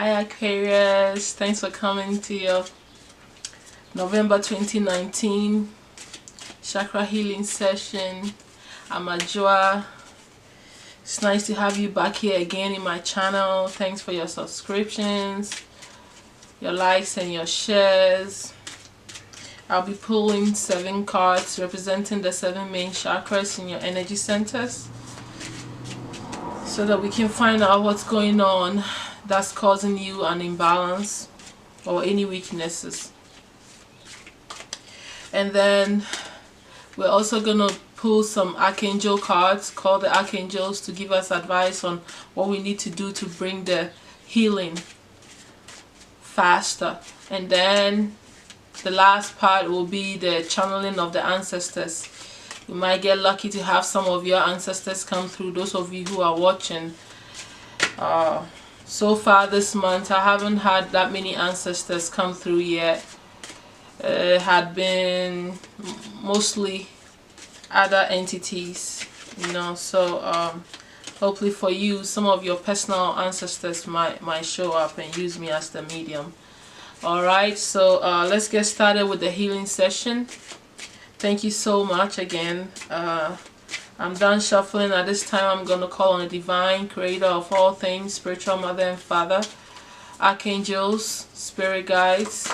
Hi Aquarius, thanks for coming to your November 2019 chakra healing session. I'm Ajua. It's nice to have you back here again in my channel. Thanks for your subscriptions, your likes and your shares. I'll be pulling 7 cards representing the 7 main chakras in your energy centers so that we can find out what's going on that's causing you an imbalance or any weaknesses. And then we're also gonna pull some archangel cards called the archangels to give us advice on what we need to do to bring the healing faster. And then the last part will be the channeling of the ancestors. You might get lucky to have some of your ancestors come through. Those of you who are watching, so far this month I haven't had that many ancestors come through yet. It had been mostly other entities, you know, so hopefully for you some of your personal ancestors might show up and use me as the medium. Alright, so let's get started with the healing session. Thank you so much again. I'm done shuffling. At this time I'm going to call on the divine creator of all things, spiritual mother and father, archangels, spirit guides,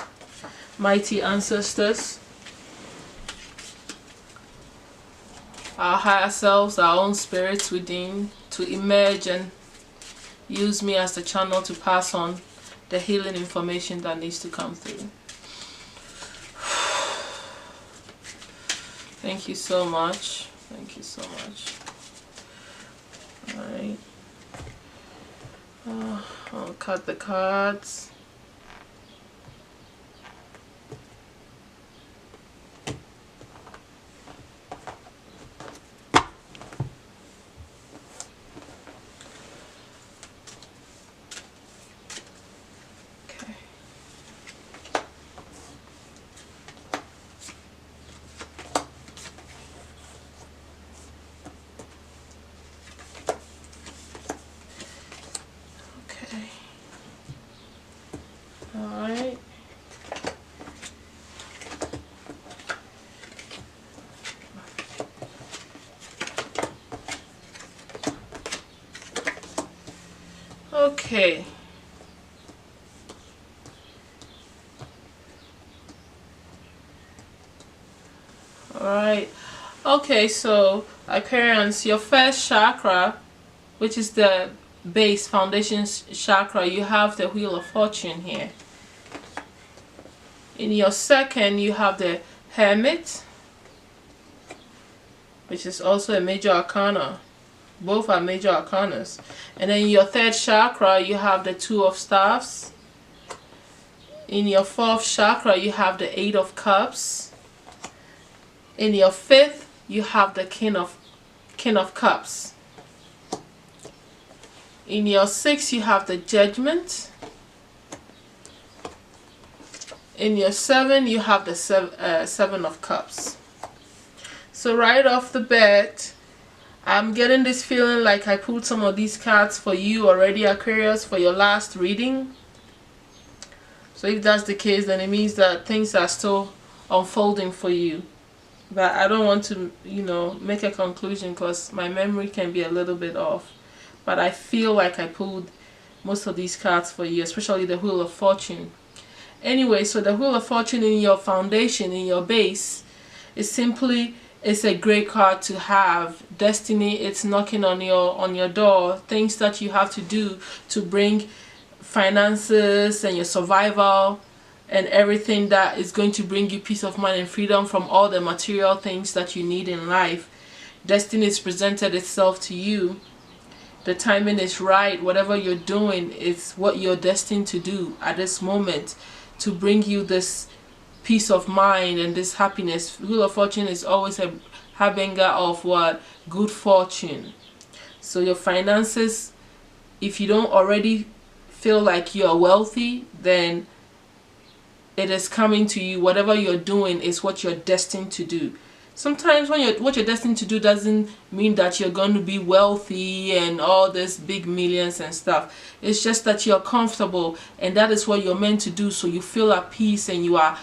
mighty ancestors, our higher selves, our own spirits within, to emerge and use me as the channel to pass on the healing information that needs to come through. Thank you so much. Thank you so much. Alright. I'll cut the cards. Alright. Okay. Alright. Okay, so Aquarians, your first chakra, which is the base foundation chakra, you have the Wheel of Fortune here. In your second, you have the Hermit, which is also a major arcana. Both are major arcanas. And then in your third chakra, you have the Two of Staffs. In your fourth chakra, you have the Eight of Cups. In your fifth, you have the King of Cups. In your sixth, you have the Judgment. In your seven, you have the Seven of Cups. So right off the bat, I'm getting this feeling like I pulled some of these cards for you already, Aquarius, for your last reading. So if that's the case, then it means that things are still unfolding for you. But I don't want to, you know, make a conclusion because my memory can be a little bit off. But I feel like I pulled most of these cards for you, especially the Wheel of Fortune. Anyway, so the Wheel of Fortune in your foundation, in your base, is simply, it's a great card to have. Destiny, it's knocking on your door. Things that you have to do to bring finances and your survival and everything that is going to bring you peace of mind and freedom from all the material things that you need in life. Destiny has presented itself to you. The timing is right. Whatever you're doing is what you're destined to do at this moment to bring you this peace of mind and this happiness. Wheel of Fortune is always a harbinger of what? Good fortune. So your finances, if you don't already feel like you're wealthy, then it is coming to you. Whatever you're doing is what you're destined to do. Sometimes when what you're destined to do doesn't mean that you're going to be wealthy and all this big millions and stuff. It's just that you're comfortable, and that is what you're meant to do. So you feel at peace, and you are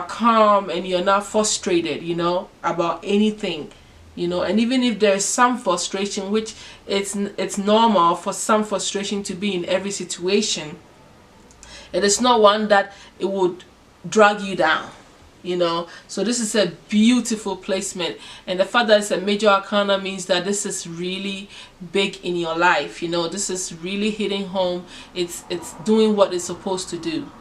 calm, and you're not frustrated, you know, about anything, you know. And even if there's some frustration, which it's normal for some frustration to be in every situation, it is not one that it would drag you down, you know. So this is a beautiful placement, and the fact that it's a major arcana means that this is really big in your life, you know. This is really hitting home. It's doing what it's supposed to do,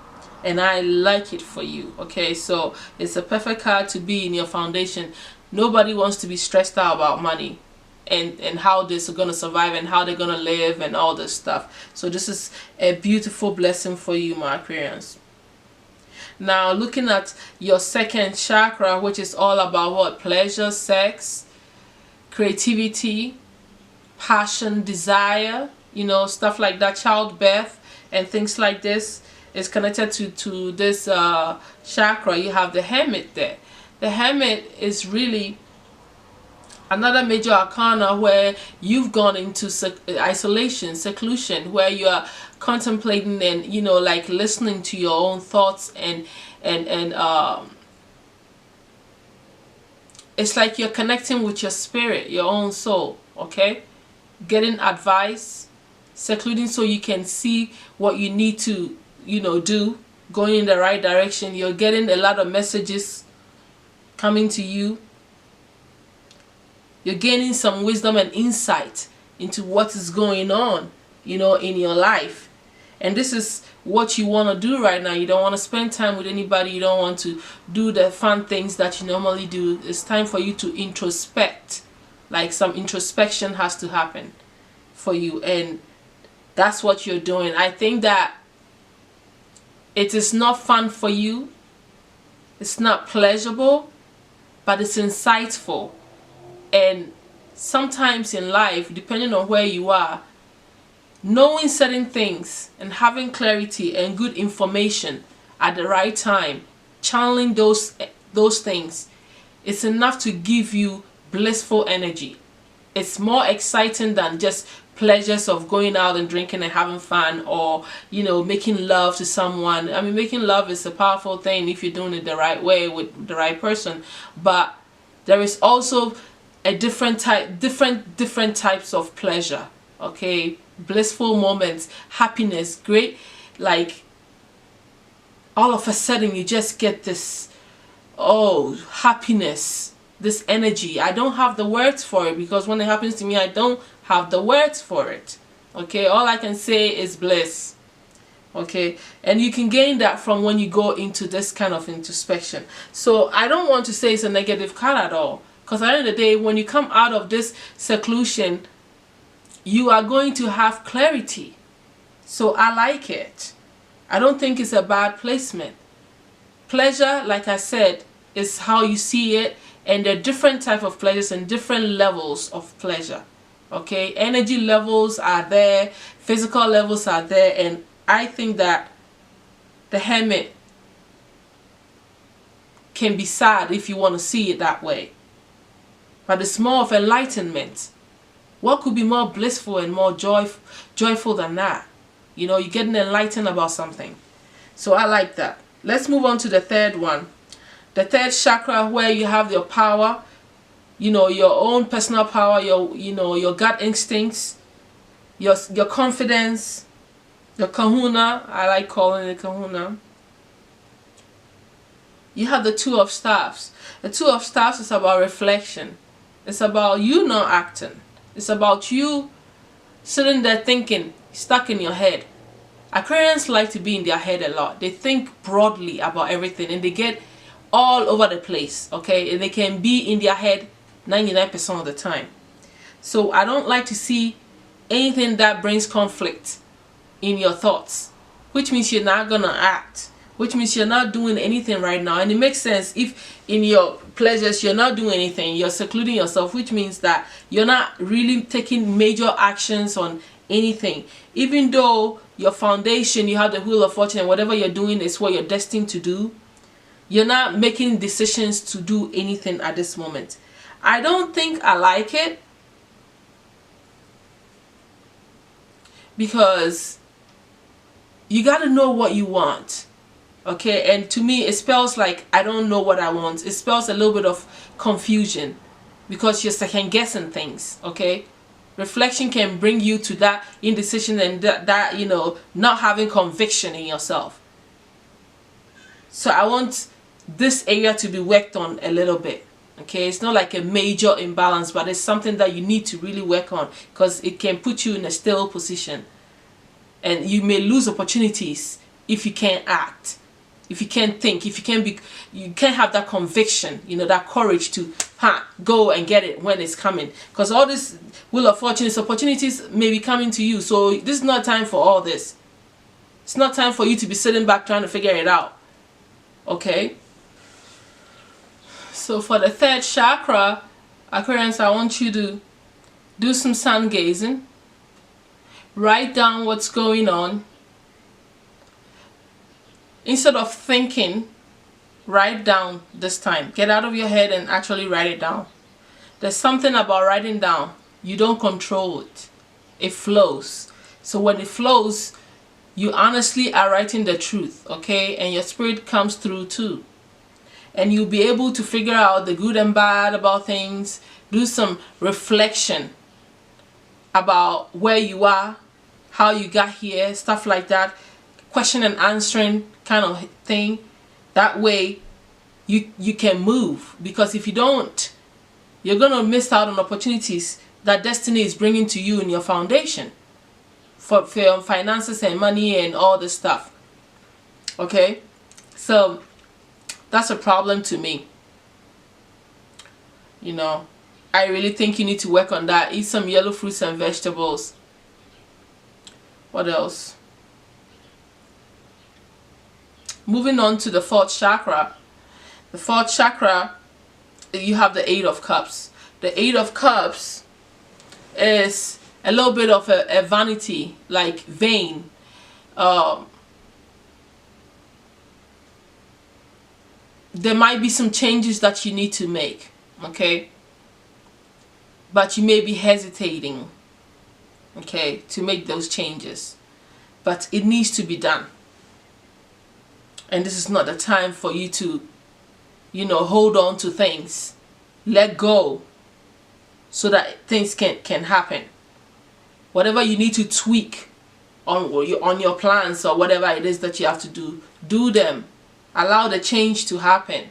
and I like it for you. Okay, so it's a perfect card to be in your foundation. Nobody wants to be stressed out about money and how they're going to survive and how they're going to live and all this stuff. So this is a beautiful blessing for you, my Aquarians. Now looking at your second chakra, which is all about what? Pleasure, sex, creativity, passion, desire, you know, stuff like that, childbirth and things like this is connected to this chakra. You have the Hermit there. The Hermit is really another major arcana where you've gone into isolation, seclusion, where you are contemplating and, you know, like listening to your own thoughts, and it's like you're connecting with your spirit, your own soul. Okay, getting advice, secluding so you can see what you need to, you know, do, going in the right direction. You're getting a lot of messages coming to you. You're gaining some wisdom and insight into what is going on, you know, in your life. And this is what you want to do right now. You don't want to spend time with anybody. You don't want to do the fun things that you normally do. It's time for you to introspect. Like some introspection has to happen for you. And that's what you're doing. I think that it is not fun for you. It's not pleasurable, but it's insightful. And sometimes in life, depending on where you are, knowing certain things and having clarity and good information at the right time, channeling those things, it's enough to give you blissful energy. It's more exciting than just pleasures of going out and drinking and having fun, or, you know, making love to someone. I mean, making love is a powerful thing if you're doing it the right way with the right person, but there is also a different types of pleasure. Okay, blissful moments, happiness, great, like all of a sudden you just get this, oh, happiness, this energy. I don't have the words for it, because when it happens to me, I don't have the words for it. Okay, all I can say is bliss. Okay, and you can gain that from when you go into this kind of introspection. So I don't want to say it's a negative card at all, because at the end of the day, when you come out of this seclusion, you are going to have clarity. So I like it. I don't think it's a bad placement. Pleasure, like I said, is how you see it, and there are different types of pleasures and different levels of pleasure. Okay, energy levels are there, physical levels are there, and I think that the Hermit can be sad if you want to see it that way. But it's more of enlightenment. What could be more blissful and more joyful than that? You know, you're getting enlightened about something. So I like that. Let's move on to the third one. The third chakra, where you have your power, you know, your own personal power, your gut instincts, your confidence, your kahuna. I like calling it kahuna. You have the Two of Staffs. The Two of Staffs is about reflection. It's about you not acting. It's about you sitting there thinking, stuck in your head. Aquarians like to be in their head a lot. They think broadly about everything, and they get all over the place. Okay, and they can be in their head 99% of the time. So I don't like to see anything that brings conflict in your thoughts, which means you're not gonna act, which means you're not doing anything right now. And it makes sense if in your pleasures you're not doing anything, you're secluding yourself, which means that you're not really taking major actions on anything. Even though your foundation, you have the Wheel of Fortune, and whatever you're doing is what you're destined to do, You're not making decisions to do anything at this moment. I don't think I like it, because you got to know what you want. Okay, and to me it spells like I don't know what I want. It spells a little bit of confusion, because you're second guessing things. Okay, reflection can bring you to that indecision and that you know, not having conviction in yourself. So I want this area to be worked on a little bit. Okay, it's not like a major imbalance, but it's something that you need to really work on, because it can put you in a stale position, and you may lose opportunities if you can't act, if you can't think, if you can't have that conviction, you know, that courage to go and get it when it's coming. Because all this wheel of fortune, opportunities may be coming to you. So this is not time for all this. It's not time for you to be sitting back trying to figure it out. Okay, so for the third chakra, Aquarians, I want you to do some sun gazing. Write down what's going on. Instead of thinking, write down this time. Get out of your head and actually write it down. There's something about writing down. You don't control it. It flows. So when it flows, you honestly are writing the truth, okay? And your spirit comes through too. And you'll be able to figure out the good and bad about things. Do some reflection about where you are, how you got here, stuff like that. Question and answering kind of thing. That way you can move. Because if you don't, you're going to miss out on opportunities that destiny is bringing to you in your foundation. For your finances and money and all this stuff. Okay, so that's a problem to me. You know, I really think you need to work on that. Eat some yellow fruits and vegetables. What else? Moving on to the fourth chakra. The fourth chakra, you have the Eight of Cups. The Eight of Cups is a little bit of a vanity, like vain. There might be some changes that you need to make, okay? But you may be hesitating, okay, to make those changes. But it needs to be done. And this is not the time for you to, you know, hold on to things. Let go so that things can happen. Whatever you need to tweak on your plans or whatever it is that you have to do, do them. Allow the change to happen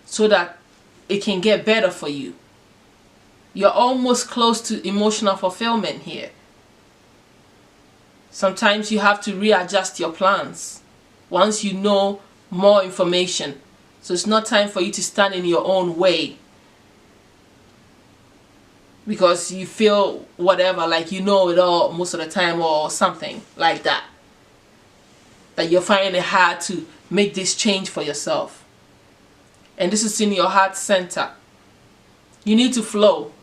so that it can get better for you. You're almost close to emotional fulfillment here. Sometimes you have to readjust your plans once you know more information. So it's not time for you to stand in your own way, because you feel whatever, like you know it all most of the time or something like that. That you're finding it hard to make this change for yourself. And this is in your heart center. You need to flow.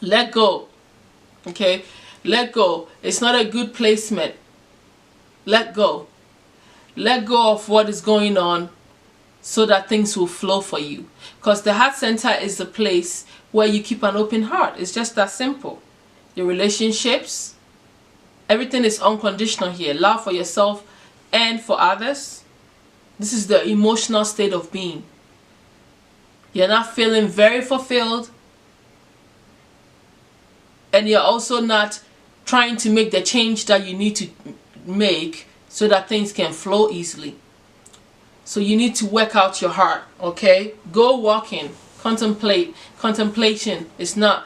Let go. Okay? Let go. It's not a good placement. Let go. Let go of what is going on so that things will flow for you. Because the heart center is the place where you keep an open heart. It's just that simple. Your relationships, everything is unconditional here. Love for yourself and for others. This is the emotional state of being. You're not feeling very fulfilled, and you're also not trying to make the change that you need to make so that things can flow easily. So you need to work out your heart, okay? Go walking. Contemplate. Contemplation is not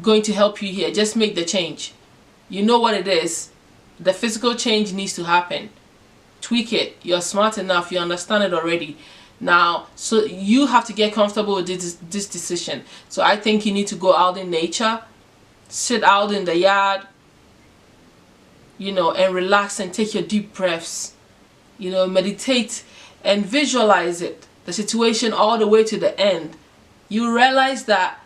going to help you here. Just make the change. You know what it is. The physical change needs to happen. Tweak it. You're smart enough. You understand it already. Now, so you have to get comfortable with this decision. So I think you need to go out in nature. Sit out in the yard. You know, and relax and take your deep breaths. You know, meditate and visualize it. The situation all the way to the end. You realize that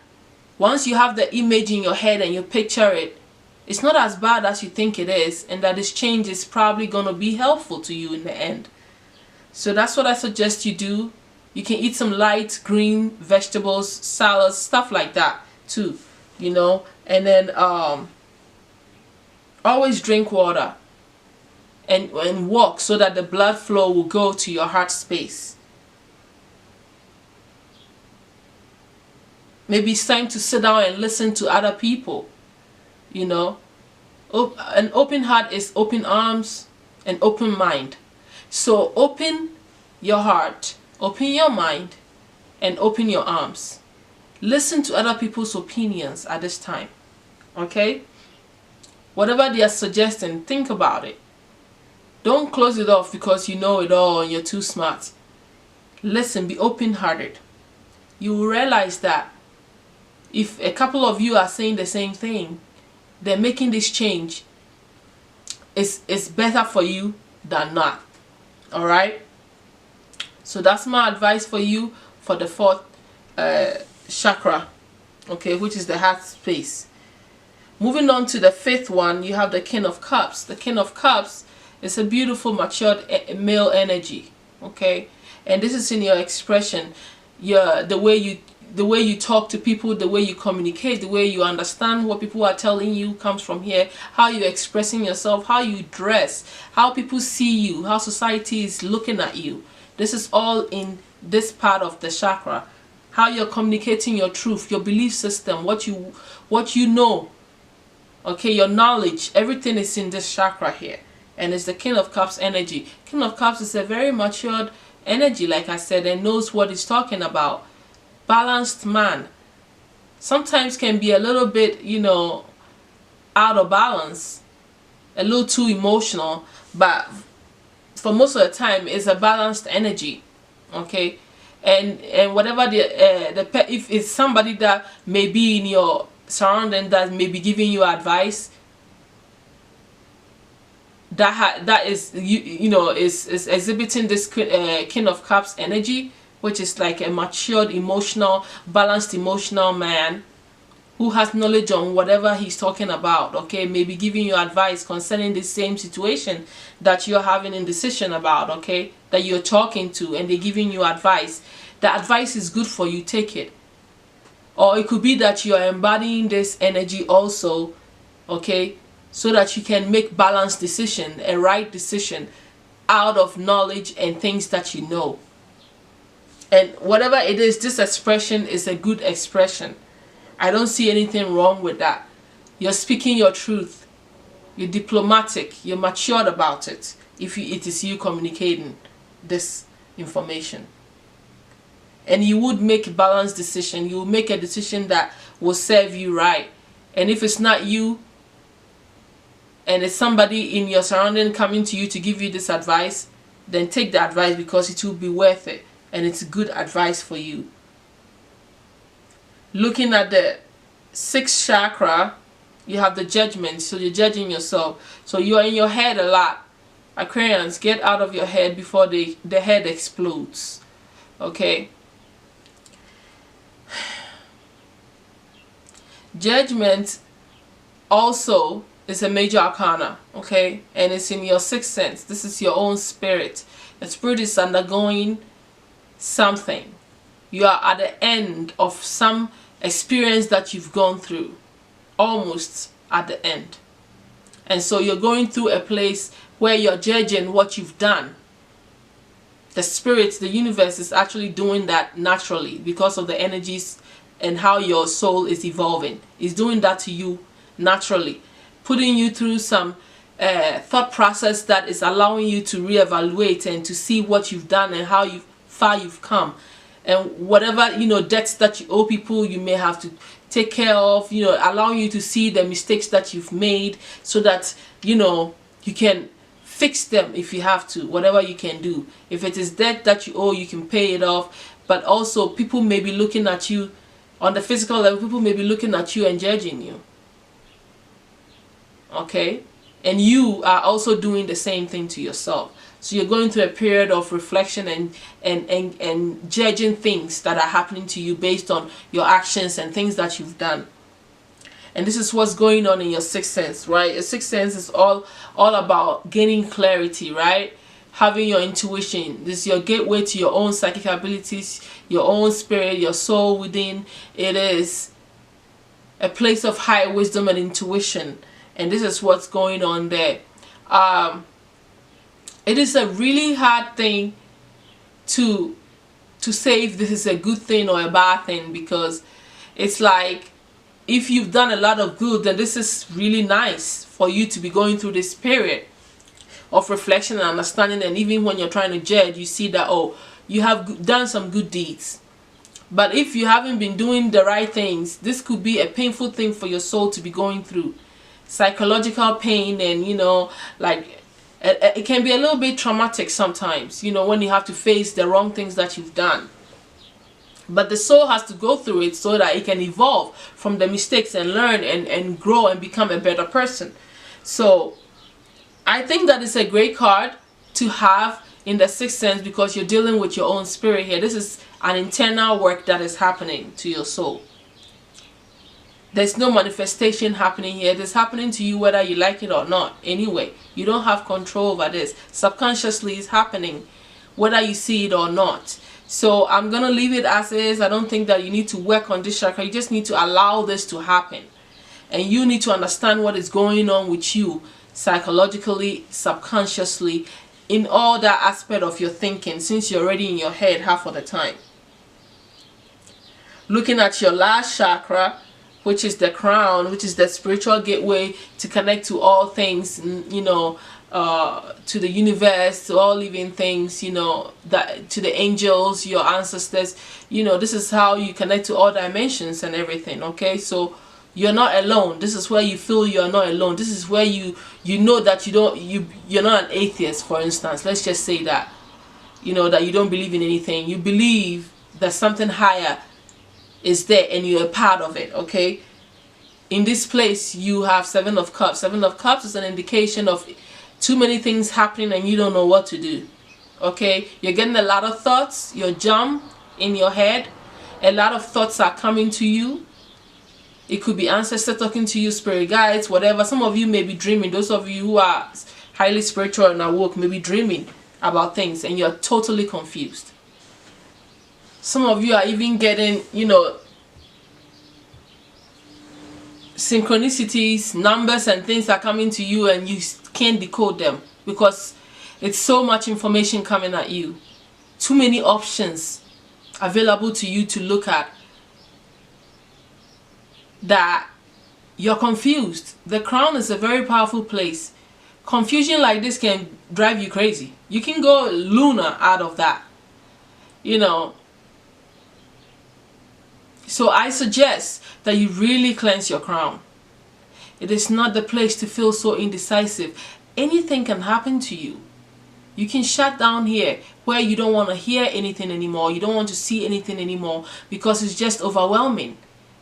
once you have the image in your head and you picture it, it's not as bad as you think it is, and that this change is probably going to be helpful to you in the end. So that's what I suggest you do. You can eat some light green vegetables, salads, stuff like that too, you know. And then always drink water and walk so that the blood flow will go to your heart space. Maybe it's time to sit down and listen to other people, you know. An open heart is open arms and open mind. So open your heart, open your mind, and open your arms. Listen to other people's opinions at this time, okay? Whatever they are suggesting, think about it. Don't close it off because you know it all and you're too smart. Listen, be open-hearted. You will realize that if a couple of you are saying the same thing, then making this change is better for you than not. Alright? So that's my advice for you for the fourth chakra, okay, which is the heart space. Moving on to the fifth one, you have the King of Cups. The King of Cups is a beautiful, matured male energy, okay? And this is in your expression, the way you talk to people, the way you communicate, the way you understand what people are telling you comes from here. How you're expressing yourself, how you dress, how people see you, how society is looking at you. This is all in this part of the chakra. How you're communicating your truth, your belief system, what you know. Okay, your knowledge, everything is in this chakra here. And it's the King of Cups energy. King of Cups is a very matured energy, like I said, and knows what it's talking about. Balanced man. Sometimes can be a little bit, you know, out of balance, a little too emotional, but for most of the time it's a balanced energy, okay? And whatever if it's somebody that may be in your surrounding that may be giving you advice, that is you know is exhibiting this King of Cups energy, which is like a matured, emotional, balanced emotional man who has knowledge on whatever he's talking about, okay? Maybe giving you advice concerning the same situation that you're having indecision about, okay? That you're talking to and they're giving you advice. The advice is good for you, take it. Or it could be that you're embodying this energy also, okay? So that you can make balanced decision, a right decision out of knowledge and things that you know. And whatever it is, this expression is a good expression. I don't see anything wrong with that. You're speaking your truth. You're diplomatic. You're matured about it. If it is you communicating this information. And you would make a balanced decision. You will make a decision that will serve you right. And if it's not you, and it's somebody in your surrounding coming to you to give you this advice, then take the advice because it will be worth it. And it's good advice for you. Looking at the sixth chakra, you have the Judgment. So you're judging yourself. So you're in your head a lot. Aquarians, get out of your head before the head explodes. Okay? Judgment also is a major arcana, okay? And it's in your sixth sense. This is your own spirit. The spirit is undergoing something. You are at the end of some experience that you've gone through. Almost at the end. And so you're going through a place where you're judging what you've done. The spirit, the universe is actually doing that naturally because of the energies and how your soul is evolving. It's doing that to you naturally. Putting you through some thought process that is allowing you to reevaluate and to see what you've done and how far you've come. And whatever, you know, debts that you owe people, you may have to take care of, you know, allowing you to see the mistakes that you've made so that, you know, you can fix them if you have to, whatever you can do. If it is debt that you owe, you can pay it off. But also people may be looking at you on the physical level, people may be looking at you and judging you. Okay? And you are also doing the same thing to yourself. So you're going through a period of reflection and judging things that are happening to you based on your actions and things that you've done. And this is what's going on in your sixth sense, right? Your sixth sense is all about gaining clarity, right? having your intuition. This is your gateway to your own psychic abilities, your own spirit, your soul within. It is a place of high wisdom and intuition, and this is what's going on there. It is a really hard thing to say if this is a good thing or a bad thing, because it's like, if you've done a lot of good, then this is really nice for you to be going through this period of reflection and understanding. And even when you're trying to judge, you see that, oh, you have done some good deeds. But if you haven't been doing the right things, this could be a painful thing for your soul to be going through. Psychological pain, and like it can be a little bit traumatic sometimes, when you have to face the wrong things that you've done. But the soul has to go through it so that it can evolve from the mistakes and learn and grow and become a better person. So I think that is a great card to have in the sixth sense, because you're dealing with your own spirit here. This is an internal work that is happening to your soul. There's no manifestation happening here. It is happening to you whether you like it or not. Anyway, you don't have control over this. Subconsciously it's happening whether you see it or not. So I'm going to leave it as is. I don't think that you need to work on this chakra. You just need to allow this to happen. And you need to understand what is going on with you psychologically, subconsciously, in all that aspect of your thinking, since you're already in your head half of the time. Looking at your last chakra, which is the crown, which is the spiritual gateway to connect to all things, to the universe, to all living things, that to the angels, your ancestors. This is how you connect to all dimensions and everything. Okay, so you're not alone. This is where you feel you're not alone. This is where you know that you're not an atheist, for instance. Let's just say that that you don't believe in anything. You believe that something higher is there and you're a part of it. Okay, in this place you have Seven of Cups. Seven of Cups is an indication of too many things happening and you don't know what to do. Okay, you're getting a lot of thoughts, you're jammed in your head. A lot of thoughts are coming to you. It could be ancestors talking to you, spirit guides, whatever. Some of you may be dreaming. Those of you who are highly spiritual and awoke may be dreaming about things and you're totally confused. Some of you are even getting, synchronicities, numbers and things are coming to you and you can't decode them because it's so much information coming at you. Too many options available to you to look at that you're confused. The crown is a very powerful place. Confusion like this can drive you crazy. You can go lunar out of that. So I suggest that you really cleanse your crown. It is not the place to feel so indecisive. Anything can happen to you. You can shut down here where you don't want to hear anything anymore. You don't want to see anything anymore because it's just overwhelming.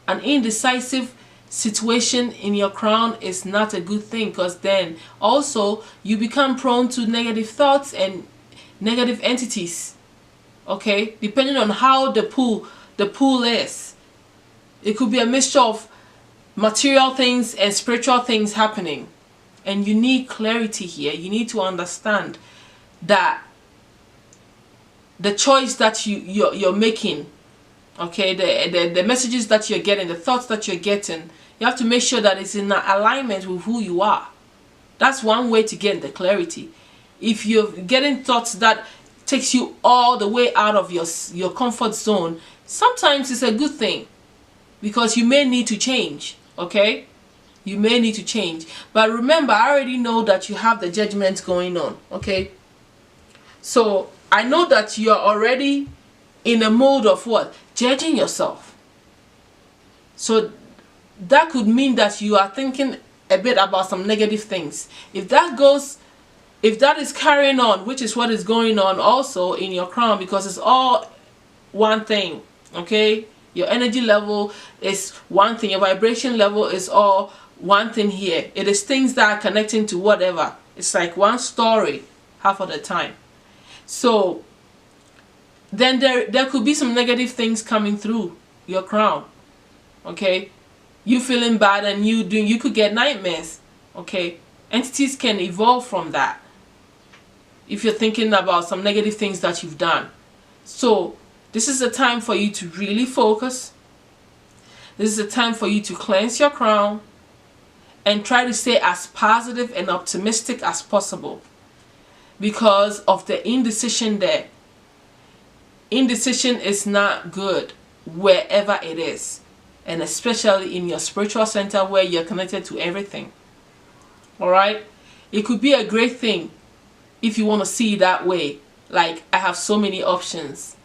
An indecisive situation in your crown is not a good thing, because then also you become prone to negative thoughts and negative entities. Okay, depending on how the pool is. It could be a mixture of material things and spiritual things happening. And you need clarity here. You need to understand that the choice that you're making, okay, the messages that you're getting, the thoughts that you're getting, you have to make sure that it's in alignment with who you are. That's one way to get the clarity. If you're getting thoughts that takes you all the way out of your comfort zone, sometimes it's a good thing, because you may need to change. Okay, you may need to change. But remember, I already know that you have the judgment going on. Okay, so I know that you're already in a mode of what? Judging yourself. So that could mean that you are thinking a bit about some negative things. If that is carrying on, which is what is going on also in your crown, because it's all one thing. Okay, your energy level is one thing, your vibration level is all one thing here. It is things that are connecting to whatever. It's like one story half of the time. So then there could be some negative things coming through your crown. Okay, you feeling bad and you could get nightmares. Okay, entities can evolve from that. if you're thinking about some negative things that you've done. So this is a time for you to really focus. This is a time for you to cleanse your crown and try to stay as positive and optimistic as possible, because of the indecision there. Indecision is not good wherever it is, and especially in your spiritual center where you're connected to everything. Alright? It could be a great thing if you want to see it that way. Like, I have so many options.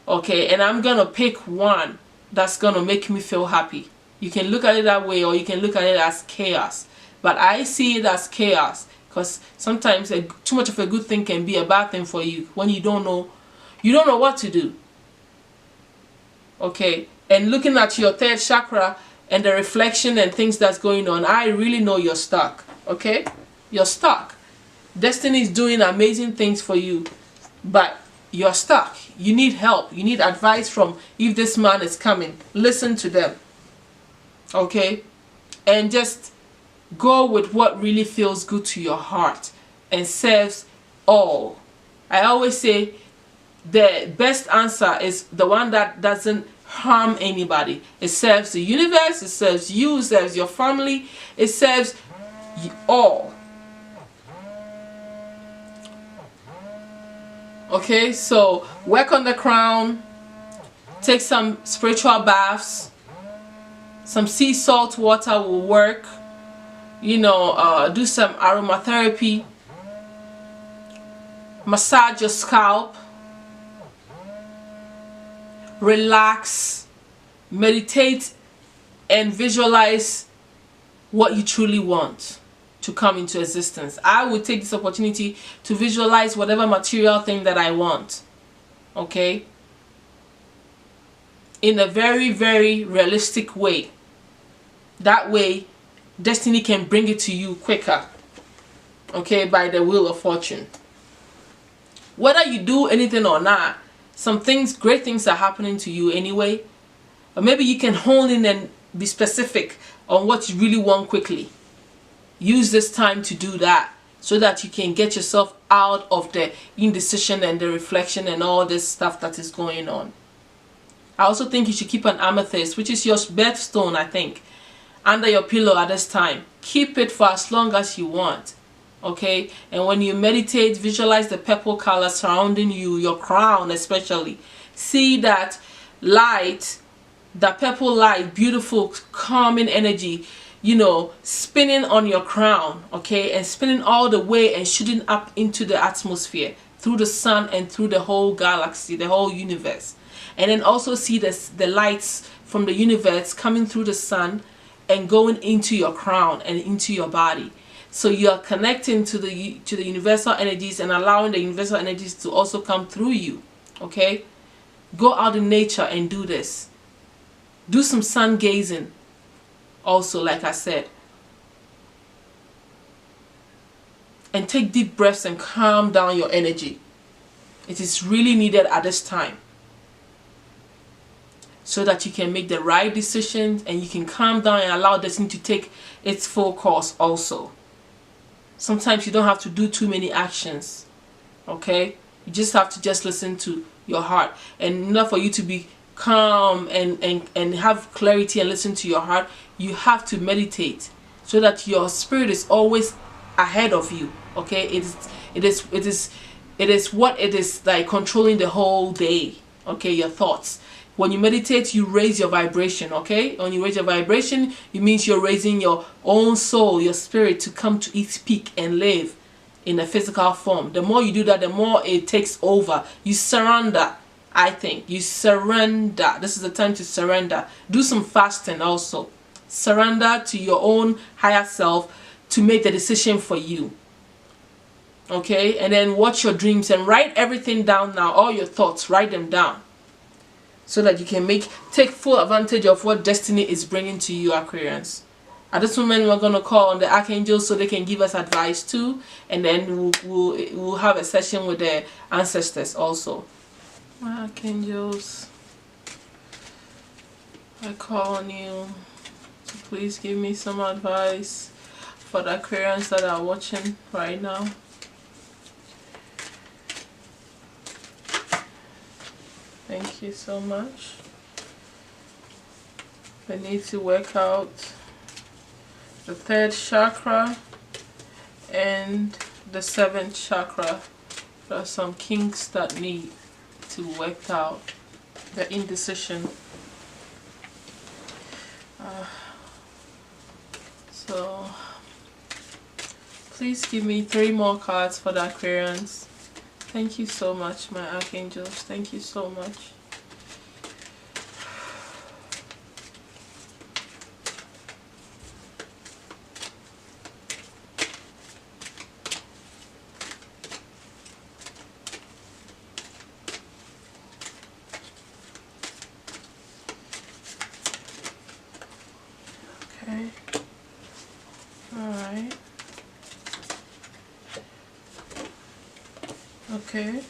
Okay, and I'm gonna pick one that's gonna make me feel happy. You can look at it that way, or you can look at it as chaos. But I see it as chaos, because sometimes too much of a good thing can be a bad thing for you when you don't know what to do. Okay, and looking at your third chakra and the reflection and things that's going on, I really know you're stuck. Okay, you're stuck. Destiny is doing amazing things for you, but you're stuck. You need help. You need advice from, if this man is coming, listen to them. Okay, and just go with what really feels good to your heart and serves all. I always say the best answer is the one that doesn't harm anybody. It serves the universe, it serves you, it serves your family, it serves all. Okay, so work on the crown, take some spiritual baths. Some sea salt water will work. You know, do some aromatherapy. Massage your scalp. Relax. Meditate and visualize what you truly want to come into existence. I would take this opportunity to visualize whatever material thing that I want. Okay? In a very, very realistic way. That way, destiny can bring it to you quicker. Okay, by the wheel of fortune. Whether you do anything or not, some things, great things are happening to you anyway. Or maybe you can hone in and be specific on what you really want quickly. Use this time to do that, so that you can get yourself out of the indecision and the reflection and all this stuff that is going on. I also think you should keep an amethyst, which is your birthstone, I think, under your pillow at this time. Keep it for as long as you want. Okay, and when you meditate, visualize the purple color surrounding you, your crown especially. See that light, that purple light, beautiful calming energy, you know, spinning on your crown. Okay, and spinning all the way and shooting up into the atmosphere through the sun and through the whole galaxy, the whole universe. And then also see the lights from the universe coming through the sun and going into your crown and into your body. So you are connecting to the universal energies and allowing the universal energies to also come through you. Okay, go out in nature and do this. Do some sun gazing also, like I said, and take deep breaths and calm down your energy. It is really needed at this time, so that you can make the right decisions and you can calm down and allow destiny to take its full course also. Sometimes you don't have to do too many actions. Okay, you just have to just listen to your heart. And enough for you to be calm and have clarity and listen to your heart, you have to meditate, so that your spirit is always ahead of you. Okay, it is what it is, like controlling the whole day. Okay, your thoughts. When you meditate, you raise your vibration. Okay, when you raise your vibration, it means you're raising your own soul, your spirit, to come to its peak and live in a physical form. The more you do that, the more it takes over. You surrender. I think you surrender. This is the time to surrender. Do some fasting also. Surrender to your own higher self to make the decision for you. Okay, and then watch your dreams and write everything down now. All your thoughts, write them down, so that you can take full advantage of what destiny is bringing to you, Aquarians. At this moment, we're going to call on the archangels so they can give us advice too, and then we'll have a session with the ancestors also. Archangels, I call on you to please give me some advice for the Aquarians that are watching right now. Thank you so much. We need to work out the 3rd chakra and the 7th chakra. There are some kinks that need to work out. The indecision. So please give me 3 more cards for the Aquarians. Thank you so much, my archangels. Thank you so much. Okay. Alright. Okay.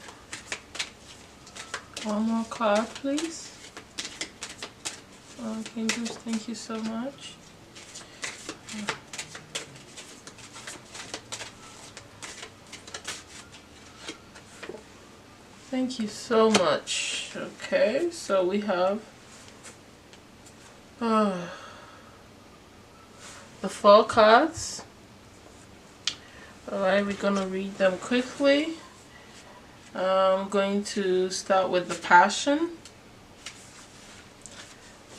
One more card, please. Okay, just thank you so much. Thank you so much. Okay, so we have the 4 cards. Alright, we're gonna read them quickly. I'm going to start with the passion.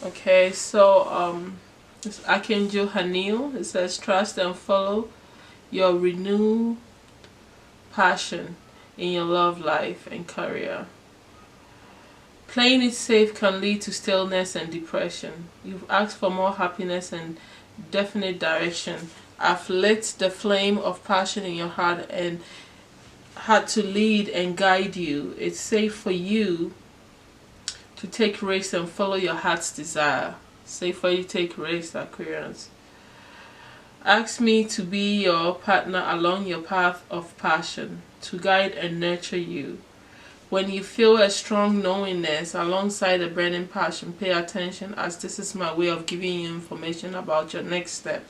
Okay, so this Archangel Haniel, it says trust and follow your renewed passion in your love life and career. Playing it safe can lead to stillness and depression. You've asked for more happiness and definite direction. I've lit the flame of passion in your heart and had to lead and guide you. It's safe for you to take risks and follow your heart's desire. Safe for you to take risks, Aquarians. Ask me to be your partner along your path of passion, to guide and nurture you. When you feel a strong knowingness alongside a burning passion, pay attention, as this is my way of giving you information about your next step.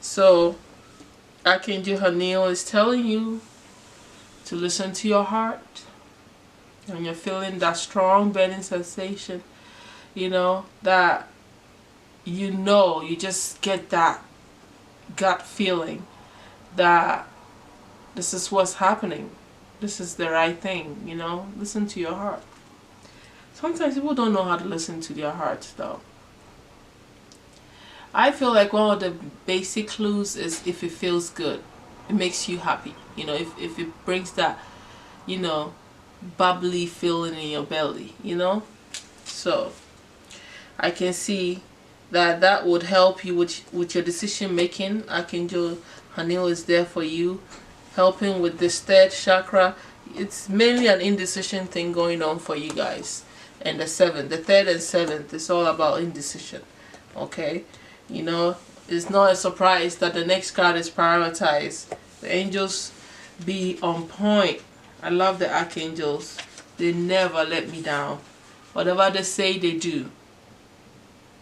So Archangel Haniel is telling you to listen to your heart. When you're feeling that strong burning sensation, you know, that you just get that gut feeling that this is what's happening. This is the right thing, you know. Listen to your heart. Sometimes people don't know how to listen to their hearts though. I feel like one of the basic clues is if it feels good. It makes you happy. You know, if it brings that, you know, bubbly feeling in your belly, you know. So I can see that that would help you with your decision making. Archangel Haniel is there for you, helping with this 3rd chakra. It's mainly an indecision thing going on for you guys. And the 3rd and 7th is all about indecision. Okay, you know, it's not a surprise that the next card is prioritized. The angels be on point. I love the archangels. They never let me down. Whatever they say, they do.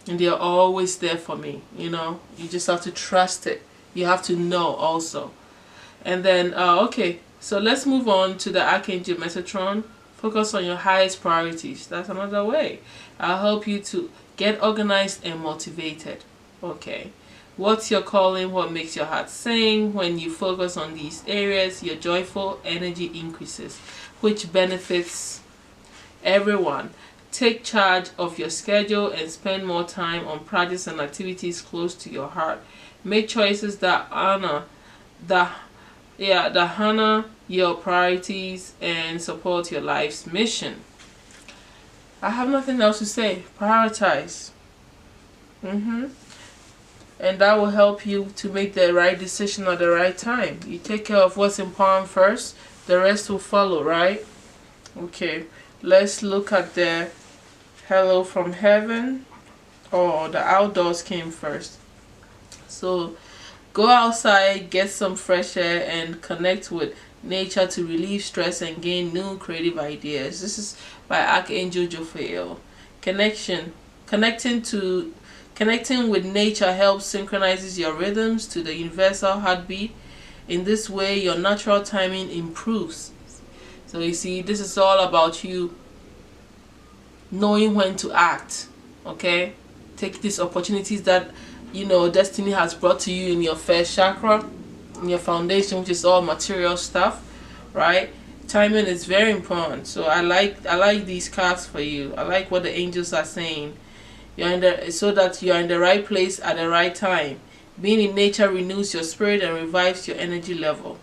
And they are always there for me, you know. You just have to trust it. You have to know also. And then, okay, so let's move on to the Archangel Metatron. Focus on your highest priorities. That's another way. I'll help you to get organized and motivated. Okay. What's your calling? What makes your heart sing? When you focus on these areas, your joyful energy increases, which benefits everyone. Take charge of your schedule and spend more time on projects and activities close to your heart. Make choices that honor your priorities and support your life's mission. I have nothing else to say. Prioritize. And that will help you to make the right decision at the right time. You take care of what's important first, the rest will follow, right? Okay, let's look at the hello from heaven. Oh, the outdoors came first. So go outside, get some fresh air, and connect with nature to relieve stress and gain new creative ideas. This is by Archangel Jophiel. Connecting with nature helps synchronizes your rhythms to the universal heartbeat. In this way, your natural timing improves. So you see, this is all about you knowing when to act. Okay, take these opportunities that destiny has brought to you in your first chakra, in your foundation, which is all material stuff, right? Timing is very important. So I like these cards for you. I like what the angels are saying. So that you are in the right place at the right time. Being in nature renews your spirit and revives your energy level.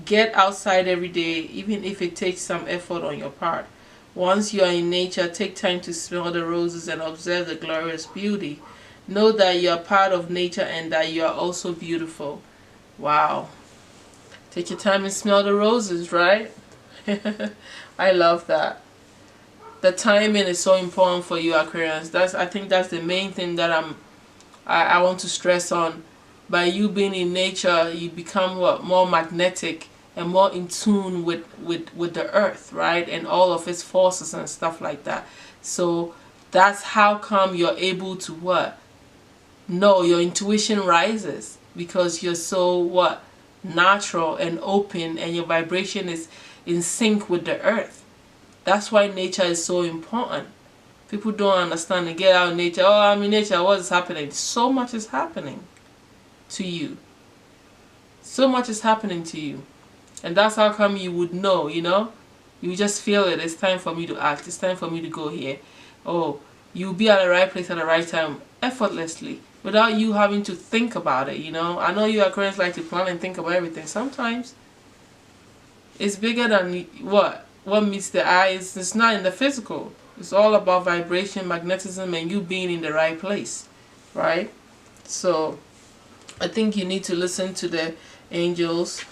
Get outside every day, even if it takes some effort on your part. Once you are in nature, take time to smell the roses and observe the glorious beauty. Know that you are part of nature and that you are also beautiful. Wow. Take your time and smell the roses, right? I love that. The timing is so important for you, Aquarians. I think that's the main thing that I want to stress on. By you being in nature, you become more magnetic and more in tune with the earth, right? And all of its forces and stuff like that. So that's how come you're able to what? No, your intuition rises because you're so what? Natural and open, and your vibration is in sync with the earth. That's why nature is so important. People don't understand. They get out in nature. Oh, I'm in nature. What is happening? So much is happening to you. So much is happening to you. And that's how come you would know, You just feel it. It's time for me to act. It's time for me to go here. Oh, you'll be at the right place at the right time effortlessly without you having to think about it, I know you Aquarians like to plan and think about everything. Sometimes it's bigger than what meets the eye. It's not in the physical. It's all about vibration, magnetism, and you being in the right place, right? So I think you need to listen to the angels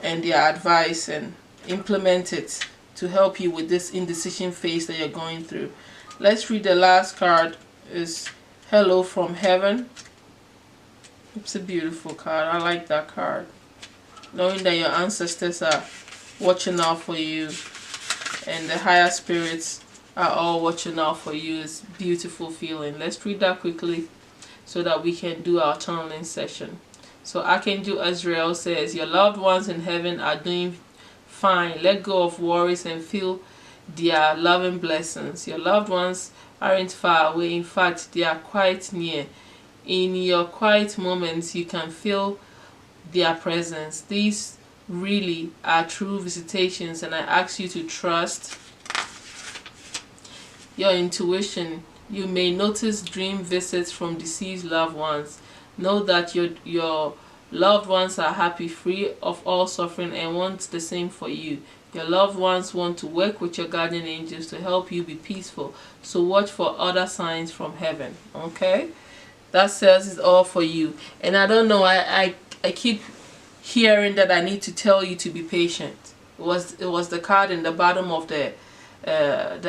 and their advice and implement it to help you with this indecision phase that you're going through. Let's read the last card. Is Hello from Heaven. It's a beautiful card. I like that card. Knowing that your ancestors are watching out for you and the higher spirits are all watching out for you is beautiful feeling. Let's read that quickly so that we can do our channeling session. So Archangel Azrael says, your loved ones in heaven are doing fine. Let go of worries and feel their loving blessings. Your loved ones aren't far away. In fact, they are quite near. In your quiet moments, you can feel their presence. These really are true visitations, and I ask you to trust your intuition. You may notice dream visits from deceased loved ones. Know that your loved ones are happy, free of all suffering, and want the same for you. Your loved ones want to work with your guardian angels to help you be peaceful. So watch for other signs from heaven. Okay? That says it's all for you. And I don't know, I keep hearing that I need to tell you to be patient. It was the card in the bottom of the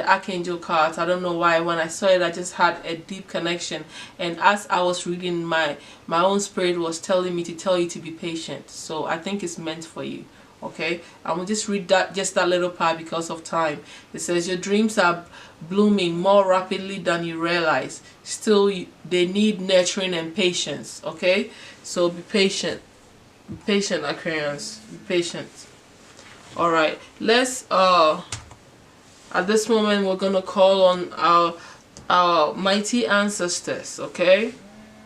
Archangel cards. I don't know why. When I saw it, I just had a deep connection. And as I was reading, my own spirit was telling me to tell you to be patient. So I think it's meant for you. Okay, I will just read that little part because of time. It says your dreams are blooming more rapidly than you realize. Still, they need nurturing and patience. Okay, so be patient. Be patient, Aquarians. Be patient. All right, let's at this moment we're gonna call on our mighty ancestors. Okay,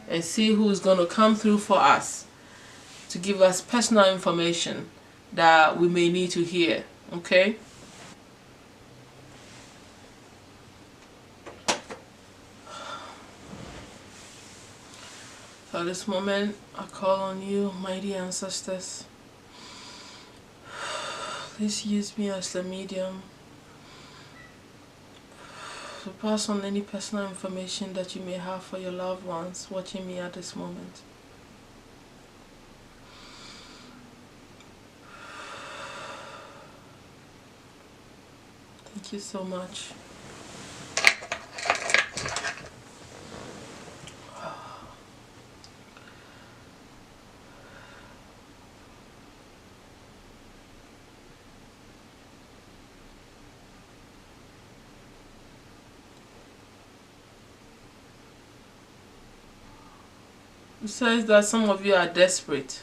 and see who's gonna come through for us to give us personal information that we may need to hear. Okay, so at this moment I call on you, mighty ancestors. Please use me as the medium to pass on any personal information that you may have for your loved ones watching me at this moment. Thank you so much. It says that some of you are desperate.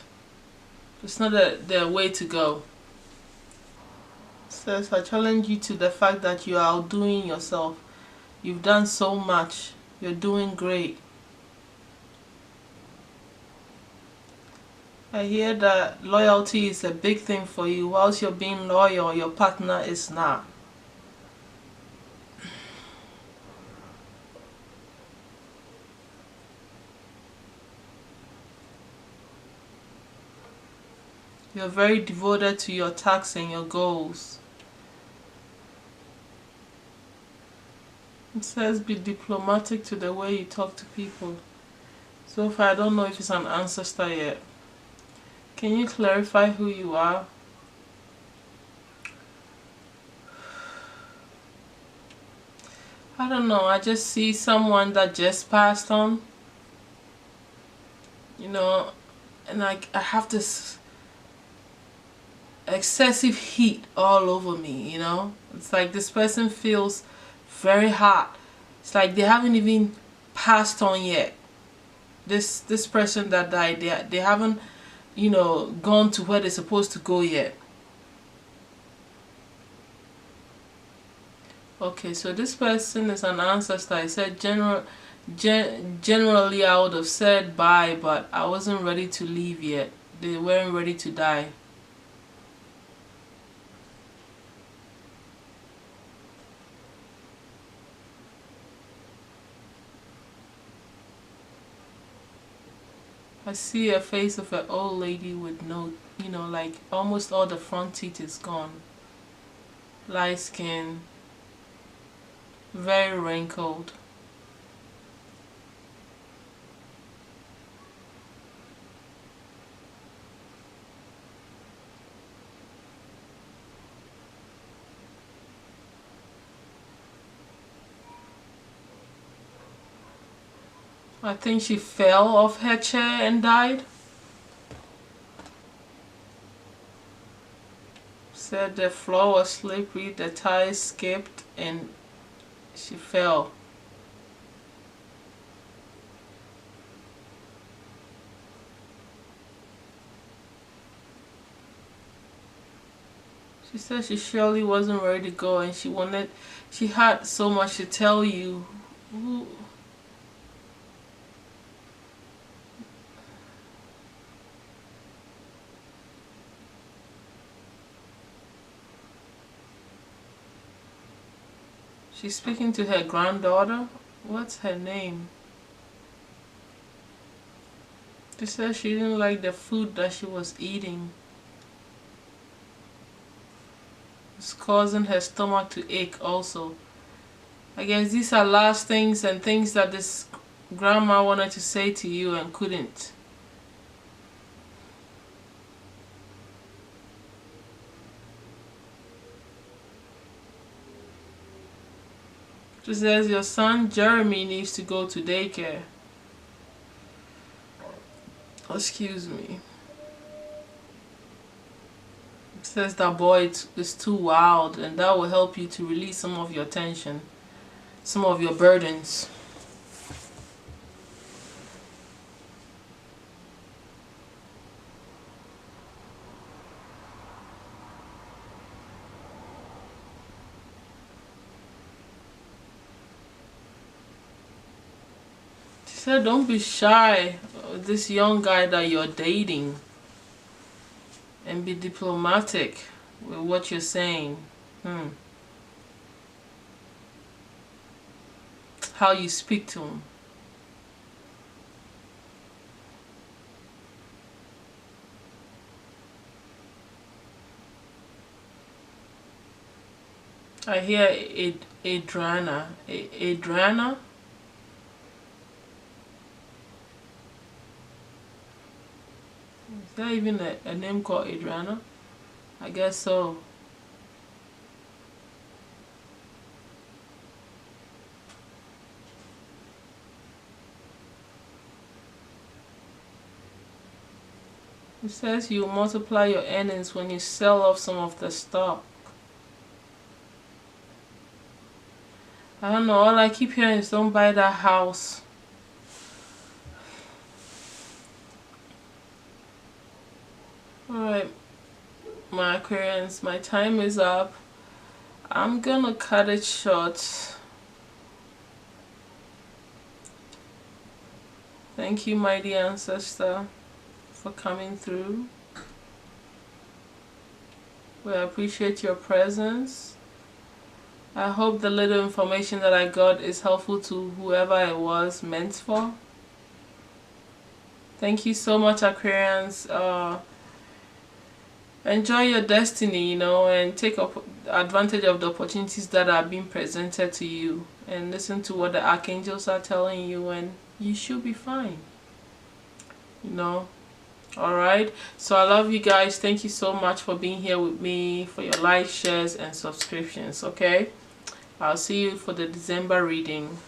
It's not the way to go. It says I challenge you to the fact that you are outdoing yourself. You've done so much. You're doing great. I hear that loyalty is a big thing for you. Whilst you're being loyal, your partner is not. You're very devoted to your tasks and your goals. It says be diplomatic to the way you talk to people. So far, I don't know if it's an ancestor yet. Can you clarify who you are? I don't know. I just see someone that just passed on. You know, and I have this excessive heat all over me, you know. It's like this person feels very hot. It's like they haven't even passed on yet. This person that died, they haven't, you know, gone to where they're supposed to go yet. Okay, so this person is an ancestor. I said generally I would have said bye, but I wasn't ready to leave yet. They weren't ready to die. I see a face of an old lady with no, you know, like almost all the front teeth is gone. Light skin, very wrinkled. I think she fell off her chair and died. Said the floor was slippery, the tires skipped, and she fell. She said she surely wasn't ready to go, and she had so much to tell you. She's speaking to her granddaughter. What's her name? She said she didn't like the food that she was eating. It's causing her stomach to ache also. I guess these are last things and things that this grandma wanted to say to you and couldn't. She says your son Jeremy needs to go to daycare. Excuse me. It says that boy is too wild, and that will help you to release some of your tension, some of your burdens. She said don't be shy of this young guy that you're dating, and be diplomatic with what you're saying. How you speak to him. I hear Adrana. Adrana? Is there even a name called Adrana? I guess so. It says you multiply your earnings when you sell off some of the stock. I don't know, all I keep hearing is don't buy that house. Alright, my Aquarians, my time is up. I'm gonna cut it short. Thank you, mighty ancestor, for coming through. We appreciate your presence. I hope the little information that I got is helpful to whoever it was meant for. Thank you so much, Aquarians. Enjoy your destiny, and take advantage of the opportunities that are being presented to you, and listen to what the archangels are telling you, and you should be fine. Alright, so I love you guys. Thank you so much for being here with me, for your likes, shares, and subscriptions. Okay, I'll see you for the December reading.